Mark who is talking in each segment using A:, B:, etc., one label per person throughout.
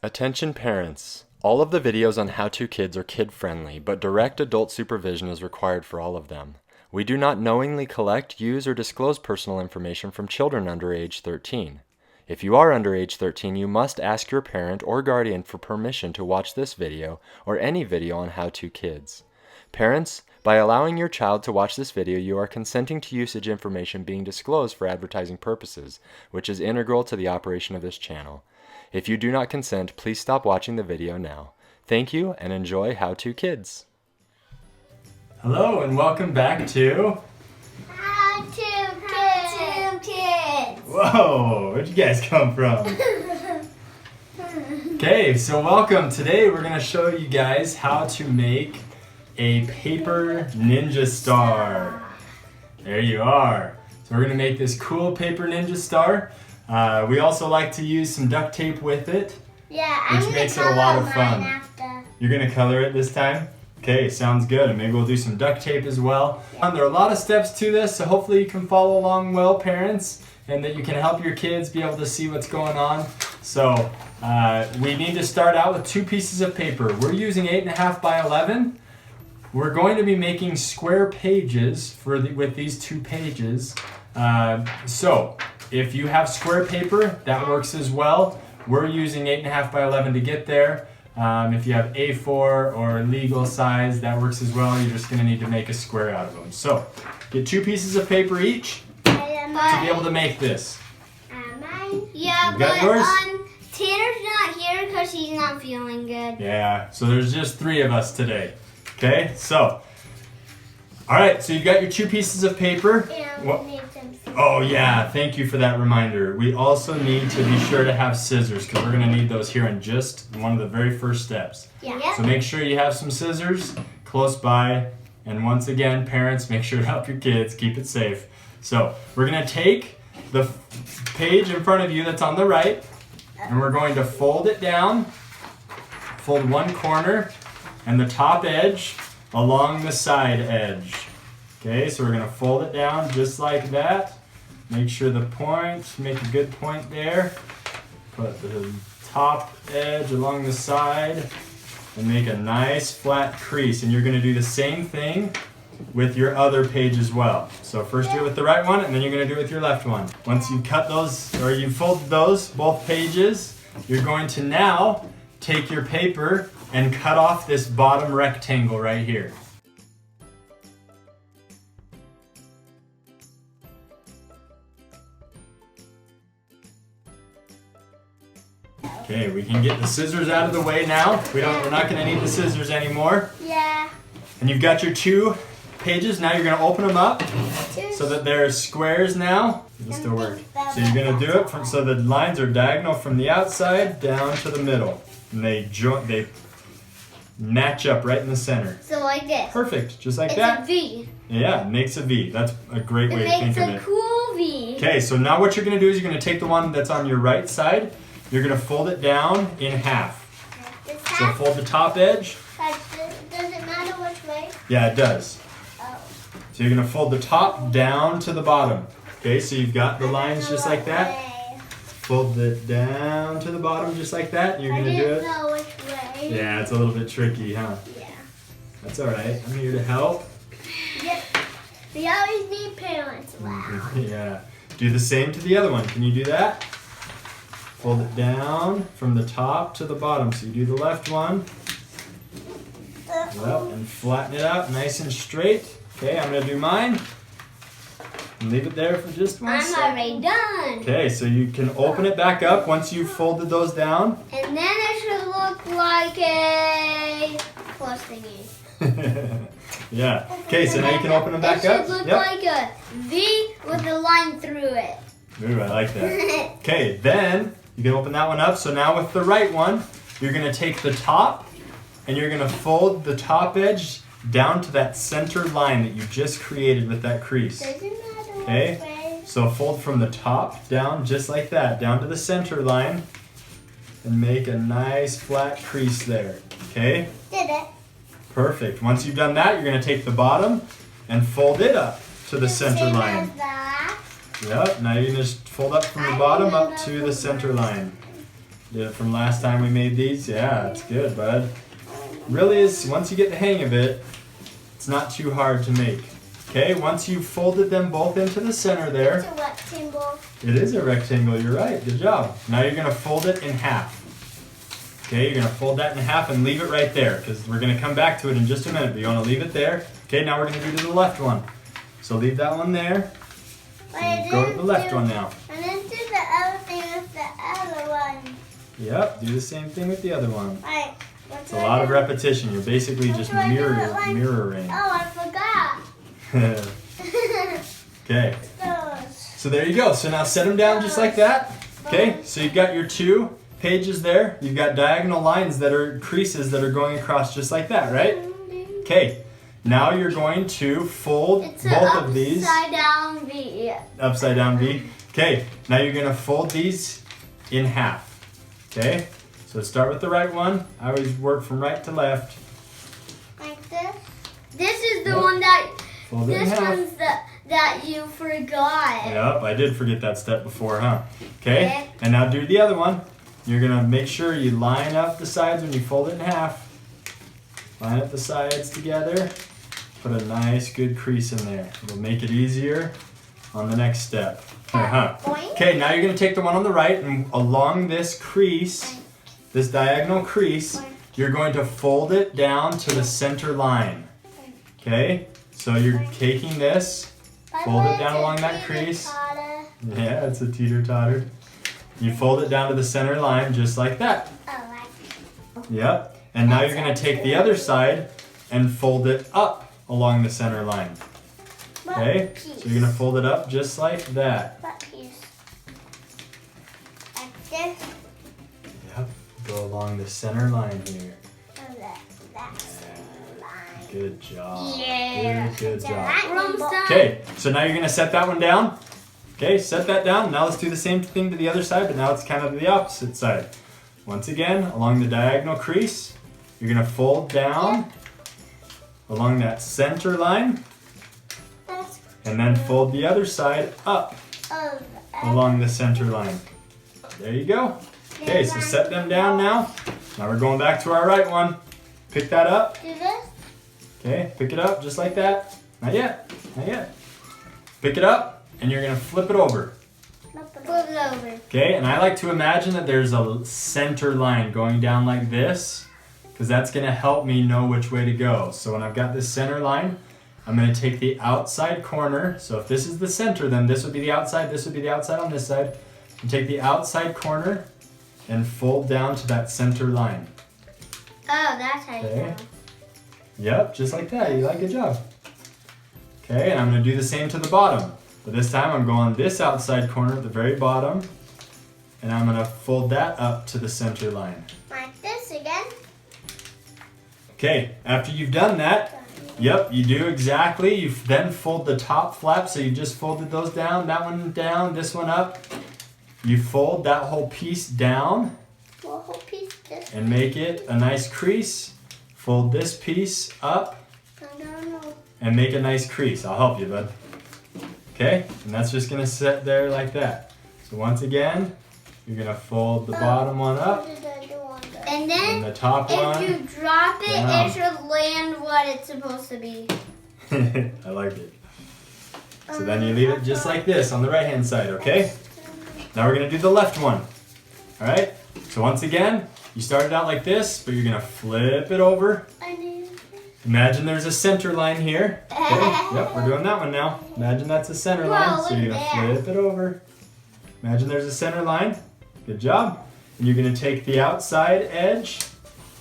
A: Attention parents. All of the videos on How To Kids are kid-friendly, but direct adult supervision is required for all of them. We do not knowingly collect, use, or disclose personal information from children under age 13. If you are under age 13, you must ask your parent or guardian for permission to watch this video or any video on How To Kids. Parents, by allowing your child to watch this video, you are consenting to usage information being disclosed for advertising purposes, which is integral to the operation of this channel. If you do not consent, please stop watching the video now. Thank you and enjoy How To Kids.
B: Hello and welcome back to
C: How to Kids.
B: Whoa, where'd you guys come from? Okay, so welcome. Today we're going to show you guys how to make a paper ninja star. There you are. So we're going to make this cool paper ninja star. We also like to use some duct tape with it,
C: Yeah,
B: which makes it a lot of fun.
C: After.
B: You're going to color it this time? Okay, sounds good. And maybe we'll do some duct tape as well. There are a lot of steps to this, so hopefully you can follow along well, parents, and that you can help your kids be able to see what's going on. So we need to start out with 2 pieces of paper. We're using 8.5 by 11. We're going to be making square pages with these 2 pages. So if you have square paper, that works as well. We're using 8.5 by 11 to get there. If you have A4 or legal size, that works as well. You're just going to need to make a square out of them. So get 2 pieces of paper each to be able to make this.
C: Mine? Yeah,
B: You
C: but
B: got yours?
C: Tanner's not here because he's not feeling good.
B: Yeah, so there's just 3 of us today. Okay, so, all right, so you've got your 2 pieces of paper.
C: And
B: What-
C: we need some scissors.
B: Oh yeah, thank you for that reminder. We also need to be sure to have scissors because we're going to need those here in just one of the very first steps.
C: Yeah.
B: So make sure you have some scissors close by. And once again, parents, make sure to help your kids, keep it safe. So we're going to take the page in front of you that's on the right, and we're going to fold it down, fold one corner and the top edge along the side edge. Okay, so we're going to fold it down just like that. Make sure the point, make a good point there. Put the top edge along the side and make a nice flat crease. And you're going to do the same thing with your other page as well. So first do it with the right one and then you're going to do it with your left one. Once you cut those, or you fold those, both pages, you're going to now take your paper and cut off this bottom rectangle right here. Okay, we can get the scissors out of the way now. We're not going to need the scissors anymore.
C: Yeah.
B: And you've got your 2 pages. Now you're going to open them up so that they're squares now. It'll still work. So you're going to do it so the lines are diagonal from the outside down to the middle. And they match up right in the center.
C: So like this.
B: Perfect, just like
C: It's
B: that.
C: a V.
B: Yeah, it makes a V. That's a great way to think of
C: It
B: it.
C: makes a cool V.
B: Okay, so now what you're going to do is you're going to take the one that's on your right side. You're going to fold it down in half.
C: This
B: So
C: half,
B: fold the top edge.
C: does it matter which way?
B: Yeah, it does.
C: Oh.
B: So you're going to fold the top down to the bottom. Okay, so you've got the lines just like that. Fold it down to the bottom just like that. You're
C: I
B: going to do
C: didn't
B: it.
C: know which way.
B: Yeah, it's a little bit tricky, huh?
C: Yeah.
B: That's all right. I'm here to help.
C: Yep. We always need parents. Wow.
B: Yeah. Do the same to the other one. Can you do that? Fold it down from the top to the bottom. So you do the left one. Yep, and flatten it out nice and straight. Okay, I'm going to do mine. And leave it there for just 1
C: I'm
B: second.
C: already done.
B: Okay, so you can open it back up once you've folded those down.
C: And then it should look like a plus thingy.
B: Yeah. Okay, so now you can open them back up.
C: It should look
B: Yep.
C: like a V with a line through it.
B: Ooh, I like that. Okay, then you can open that one up. So now with the right one, you're going to take the top and you're going to fold the top edge down to that center line that you just created with that crease.
C: Doesn't matter
B: Okay.
C: which way.
B: So fold from the top down just like that, down to the center line and make a nice flat crease there. Okay?
C: Did it.
B: Perfect. Once you've done that, you're going to take the bottom and fold it up to the center
C: Same
B: line.
C: as that.
B: Yep, now you can just fold up from the bottom up to the center line. Did it from last time we made these? Yeah, it's good, bud. Really is, once you get the hang of it, it's not too hard to make. Okay, once you've folded them both into the center there.
C: It's a rectangle.
B: It is a rectangle, you're right, good job. Now you're gonna fold it in half. Okay, you're gonna fold that in half and leave it right there, because we're gonna come back to it in just a minute, but you wanna leave it there. Okay, now we're gonna do to the left one. So leave that one there. And go to the left one now.
C: And then do the other thing with the other one.
B: Yep, do the same thing with the other one.
C: Alright.
B: It's a lot of repetition. You're basically just mirroring.
C: Oh, I forgot.
B: Okay. So there you go. So now set them down just like that. Okay, so you've got your 2 pages there. You've got diagonal lines that are creases that are going across just like that, right? Okay, now you're going to fold both of these.
C: Upside down V.
B: Upside down V. Okay, now you're going to fold these in half. Okay, so start with the right one. I always work from right to left.
C: Like this? This is the one that,
B: Fold it in
C: this
B: half.
C: one's that you forgot.
B: Yep, I did forget that step before, huh? Okay, and now do the other one. You're gonna make sure you line up the sides when you fold it in half. Line up the sides together. Put a nice good crease in there. It'll make it easier on the next step. Okay, now you're gonna take the one on the right and along this crease, this diagonal crease, you're going to fold it down to the center line. Okay, so you're taking this, fold it down along that crease. Yeah, it's a teeter-totter. You fold it down to the center line just like that. Yep, and now you're gonna take the other side and fold it up along the center line. Okay, so you're gonna fold it up just like that.
C: Like this.
B: Yep, go along the center line here. Good job.
C: Yeah.
B: Good job.
C: We're almost done.
B: Okay, so now you're gonna set that one down. Okay, set that down. Now let's do the same thing to the other side, but now it's kind of the opposite side. Once again, along the diagonal crease, you're gonna fold down along that center line, and then fold the other side up along the center line. There you go. Okay, so set them down now. Now we're going back to our right one. Pick that up.
C: Do this.
B: Okay, pick it up just like that. Not yet, not yet. Pick it up and you're gonna flip it over.
C: Flip it over.
B: Okay, and I like to imagine that there's a center line going down like this, because that's gonna help me know which way to go. So when I've got this center line, I'm gonna take the outside corner. So if this is the center, then this would be the outside, this would be the outside on this side. And take the outside corner and fold down to that center line.
C: Oh, that's how you do it.
B: Yep, just like that. You like, good job. Okay, and I'm gonna do the same to the bottom. But this time I'm going this outside corner at the very bottom, and I'm gonna fold that up to the center line.
C: Like this again.
B: Okay, after you've done that, yep, you do exactly. You then fold the top flap, so you just folded those down, that one down, this one up. You fold that whole piece down
C: Well, whole piece this.
B: and make it a nice crease. Fold this piece up
C: No.
B: and make a nice crease. I'll help you, bud. Okay, and that's just gonna sit there like that. So once again, you're gonna fold the bottom one up,
C: And
B: and
C: then,
B: the top
C: if
B: one.
C: you drop it,
B: down.
C: it should land what it's supposed to be.
B: I like it. So then you leave it just like this on the right hand side, okay? Now we're gonna do the left one. All right, so once again, you started out like this, but you're gonna flip it over. Imagine there's a center line here. Okay, yep, we're doing that one now. Imagine that's a center line, so you're gonna flip it over. Imagine there's a center line. Good job. And you're gonna take the outside edge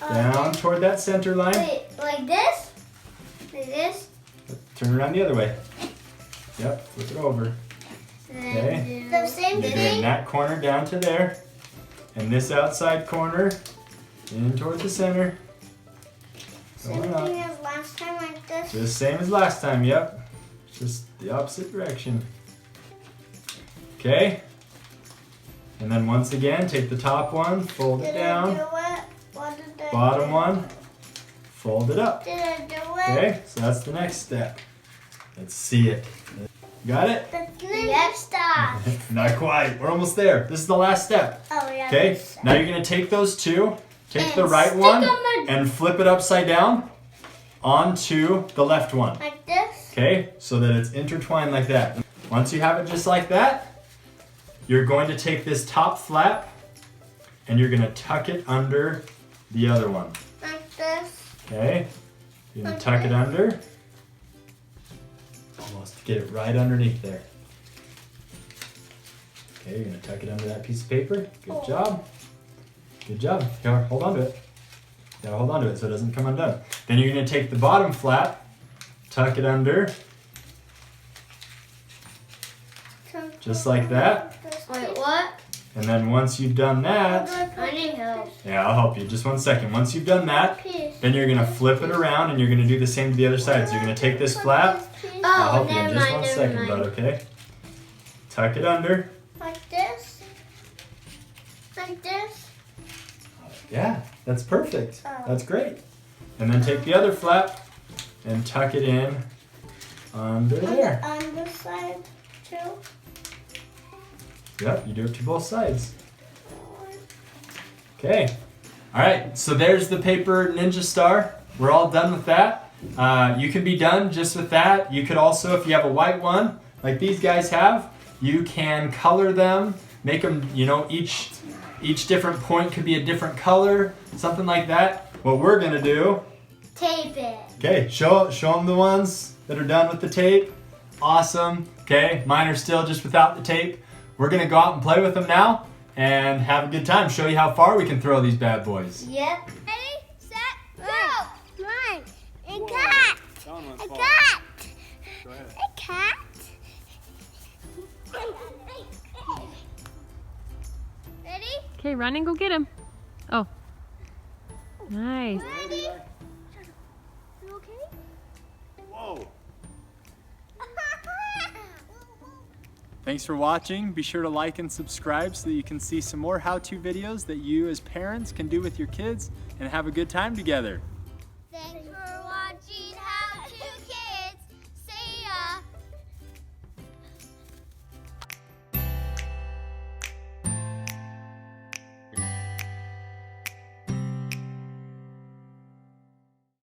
B: down toward that center line.
C: Wait, like this? Like this?
B: Turn around the other way. Yep, flip it over. Okay.
C: The same
B: You're doing
C: thing?
B: that corner down to there. And this outside corner in toward the center.
C: Same
B: Going up.
C: thing as last time, like this?
B: Just same as last time, yep. Just the opposite direction. Okay. And then once again, take the top one, fold it
C: Did I
B: down.
C: do it? What did I
B: Bottom
C: do?
B: one, fold it up.
C: Did I do it?
B: Okay, so that's the next step. Let's see it. Got it?
C: That's the next stop.
B: Not quite. We're almost there. This is the last step.
C: Oh, yeah.
B: Okay, now you're going to take those two, take
C: And
B: the right
C: stick
B: one,
C: 'em in-
B: and flip it upside down onto the left one.
C: Like this?
B: Okay, so that it's intertwined like that. Once you have it just like that, you're going to take this top flap and you're going to tuck it under the other one.
C: Like this?
B: Okay, you're going to tuck it under. Almost get it right underneath there. Okay, you're going to tuck it under that piece of paper. Good job. Good job. Here, hold on to it. You gotta hold on to it so it doesn't come undone. Then you're going to take the bottom flap, tuck it under, just like that.
C: Wait, what?
B: And then once you've done that,
C: I need help.
B: yeah, I'll help you. Just 1 second. Once you've done that, then you're going to flip it around and you're going to do the same to the other side. So you're going to take this flap. I'll
C: Oh,
B: help you in
C: never
B: just
C: mind,
B: 1
C: never
B: second,
C: mind.
B: bud, okay? Tuck it under.
C: Like this? Like this?
B: Yeah, that's perfect.
C: Oh.
B: That's great. And then take the other flap and tuck it in under there.
C: On this side too?
B: Yep, you do it to both sides. Okay. All right, so there's the paper ninja star. We're all done with that. You can be done just with that. You could also, if you have a white one, like these guys have, you can color them, make them, you know, each different point could be a different color, something like that. What we're gonna do,
C: Tape it.
B: okay, show them the ones that are done with the tape. Awesome. Okay, mine are still just without the tape. We're gonna go out and play with them now and have a good time. Show you how far we can throw these bad boys.
C: Yep. Ready, set, go. Mine. A cat. A cat. A cat. Ready?
D: Okay, run and go get him. Oh. Nice.
C: Ready? You okay?
B: Whoa. Thanks for watching. Be sure to like and subscribe so that you can see some more how-to videos that you as parents can do with your kids and have a good time together.